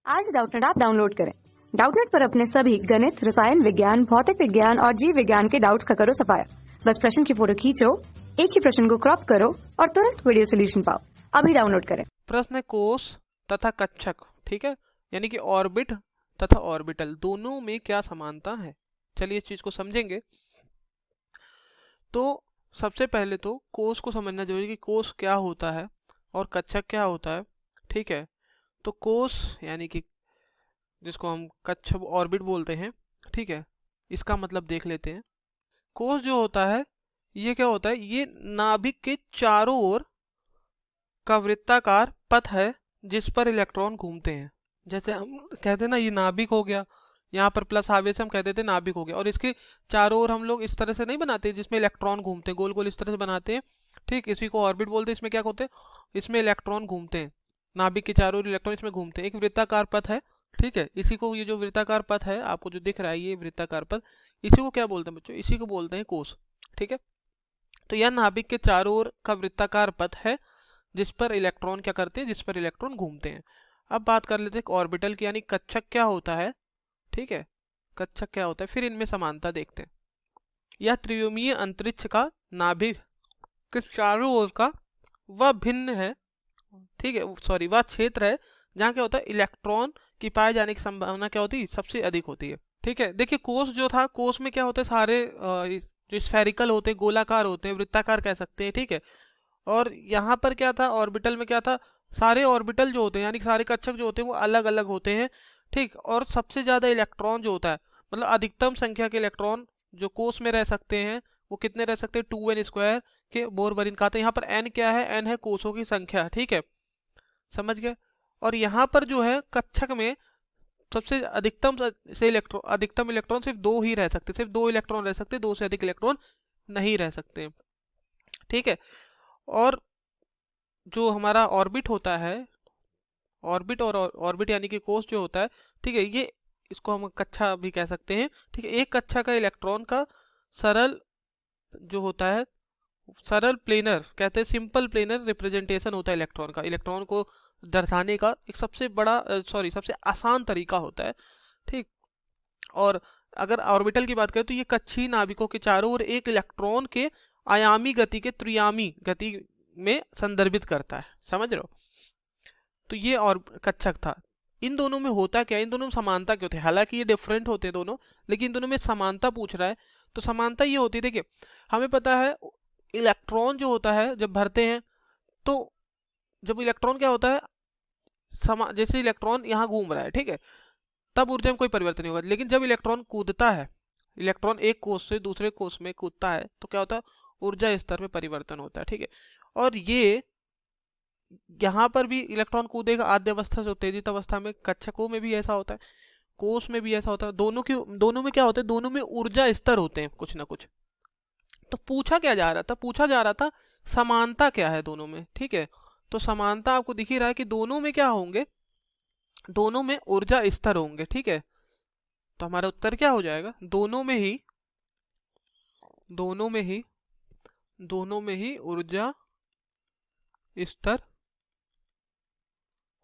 आज Doubtnut app download करें। Doubtnut पर अपने सभी गणित, रसायन विज्ञान, भौतिक विज्ञान और जीव विज्ञान के डाउट्स का करो सफाया। बस प्रश्न की फोटो खींचो, एक ही प्रश्न को क्रॉप करो और तुरंत वीडियो सोल्यूशन पाओ। अभी डाउनलोड करें। प्रश्न है कोस तथा कक्षक, ठीक है, यानी कि ऑर्बिट तथा ऑर्बिटल दोनों में क्या समानता है। चलिए इस चीज को समझेंगे। तो सबसे पहले तो कोस को समझना जरूरी कि कोस क्या होता है और कक्षक क्या होता है, ठीक है। तो कोस यानी कि जिसको हम कक्षक ऑर्बिट बोलते हैं, ठीक है, इसका मतलब देख लेते हैं। कोस जो होता है ये क्या होता है, ये नाभिक के चारों ओर का वृत्ताकार पथ है जिस पर इलेक्ट्रॉन घूमते हैं। जैसे हम कहते हैं ना, ये नाभिक हो गया, यहाँ पर प्लस आवे से हम कहते थे नाभिक हो गया, और इसके चारों ओर हम लोग इस तरह से नहीं बनाते जिसमें इलेक्ट्रॉन घूमते हैं, गोल गोल इस तरह से बनाते हैं, ठीक। इसी को ऑर्बिट बोलते हैं। इसमें क्या होते हैं, इसमें इलेक्ट्रॉन घूमते हैं, नाभिक के चारों ओर इलेक्ट्रॉन इसमें घूमते हैं। एक वृत्ताकार पथ है, ठीक है। इसी को, ये जो वृत्ताकार पथ है आपको जो दिख रहा है, ये वृत्ताकार पथ, इसी को क्या बोलते हैं बच्चों, इसी को बोलते हैं कोस, ठीक है। तो यह नाभिक के चारों ओर का वृत्ताकार पथ है जिस पर इलेक्ट्रॉन क्या करते हैं, जिस पर इलेक्ट्रॉन घूमते हैं। अब बात कर लेते हैं ऑर्बिटल की, यानी कक्षक क्या होता है, ठीक है। कक्षक क्या होता है, फिर इनमें समानता देखते हैं। यह त्रिविमीय अंतरिक्ष का नाभिक के चारों ओर का वह भिन्न है, ठीक है, सॉरी, वह क्षेत्र है जहाँ क्या होता है, इलेक्ट्रॉन की पाए जाने की संभावना क्या होती है, सबसे अधिक होती है, ठीक है। देखिए कोस जो था, कोस में क्या होता है, सारे जो स्फेरिकल होते हैं, गोलाकार होते हैं, वृत्ताकार कह सकते हैं, ठीक है। और यहाँ पर क्या था, ऑर्बिटल में क्या था, सारे ऑर्बिटल जो होते हैं यानी सारे कक्षक जो होते हैं वो अलग अलग होते हैं, ठीक। और सबसे ज्यादा इलेक्ट्रॉन जो होता है, मतलब अधिकतम संख्या के इलेक्ट्रॉन जो कोस में रह सकते हैं वो कितने रह सकते हैं, 2n² के बोरबरीन कहते हैं। यहाँ पर n क्या है, n है कोसों की संख्या, ठीक है, समझ गए। और यहाँ पर जो है कक्षक में सबसे अधिकतम इलेक्ट्रॉन सिर्फ 2 ही रह सकते, सिर्फ 2 इलेक्ट्रॉन रह सकते, 2 से अधिक इलेक्ट्रॉन नहीं रह सकते, ठीक है। और जो हमारा ऑर्बिट होता है, ऑर्बिट और ऑर्बिट यानी कि कोस जो होता है, ठीक है, ये इसको हम कक्षा भी कह सकते हैं, ठीक है। एक कक्षा का इलेक्ट्रॉन का सरल जो होता है, सरल प्लेनर कहते हैं, सिंपल प्लेनर रिप्रेजेंटेशन होता है इलेक्ट्रॉन का, इलेक्ट्रॉन को दर्शाने का एक सबसे बड़ा सबसे आसान तरीका होता है, ठीक। और अगर ऑर्बिटल की बात करें तो ये कक्षीय नाभिकों के चारों ओर एक इलेक्ट्रॉन के आयामी गति के त्रियामी गति में संदर्भित करता है, समझ रहे हो। तो ये और कक्षक था। इन दोनों में होता क्या है, इन दोनों में समानता क्या होती है, हालांकि ये डिफरेंट होते हैं दोनों, लेकिन इन दोनों में समानता पूछ रहा है। तो समानता ये होती है, देखिए हमें पता है इलेक्ट्रॉन जो होता है जब भरते हैं, तो जब इलेक्ट्रॉन क्या होता है, जैसे इलेक्ट्रॉन यहाँ घूम रहा है, ठीक है, तब ऊर्जा में कोई परिवर्तन नहीं होगा। लेकिन जब इलेक्ट्रॉन कूदता है, इलेक्ट्रॉन एक कोष से दूसरे कोष में कूदता है, तो क्या होता है, ऊर्जा स्तर में परिवर्तन होता है, ठीक है। और ये यहाँ पर भी इलेक्ट्रॉन कूदेगा आद्यावस्था से उत्तेजित अवस्था में, कक्षकों में भी ऐसा होता है, कोष में भी ऐसा होता है। दोनों में क्या होता है, दोनों में ऊर्जा स्तर होते हैं कुछ ना कुछ। तो पूछा जा रहा था समानता क्या है दोनों में, ठीक है। तो समानता आपको दिख ही रहा है कि दोनों में क्या होंगे, दोनों में ऊर्जा स्तर होंगे, ठीक है। तो हमारा उत्तर क्या हो जाएगा, दोनों में ही ऊर्जा स्तर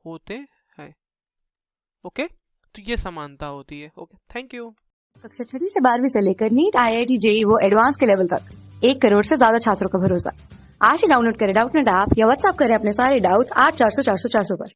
होते हैं, ओके। तो ये समानता होती है, ओके, थैंक यू। कक्षा 6 से 12वीं से लेकर नीट, IIT, JEE वो एडवांस के लेवल तक 1 करोड़ से ज्यादा छात्रों का भरोसा। आज ही डाउनलोड करें डाउटनेट ऐप या व्हाट्सएप करें अपने सारे डाउट्स 8400 400 400 पर।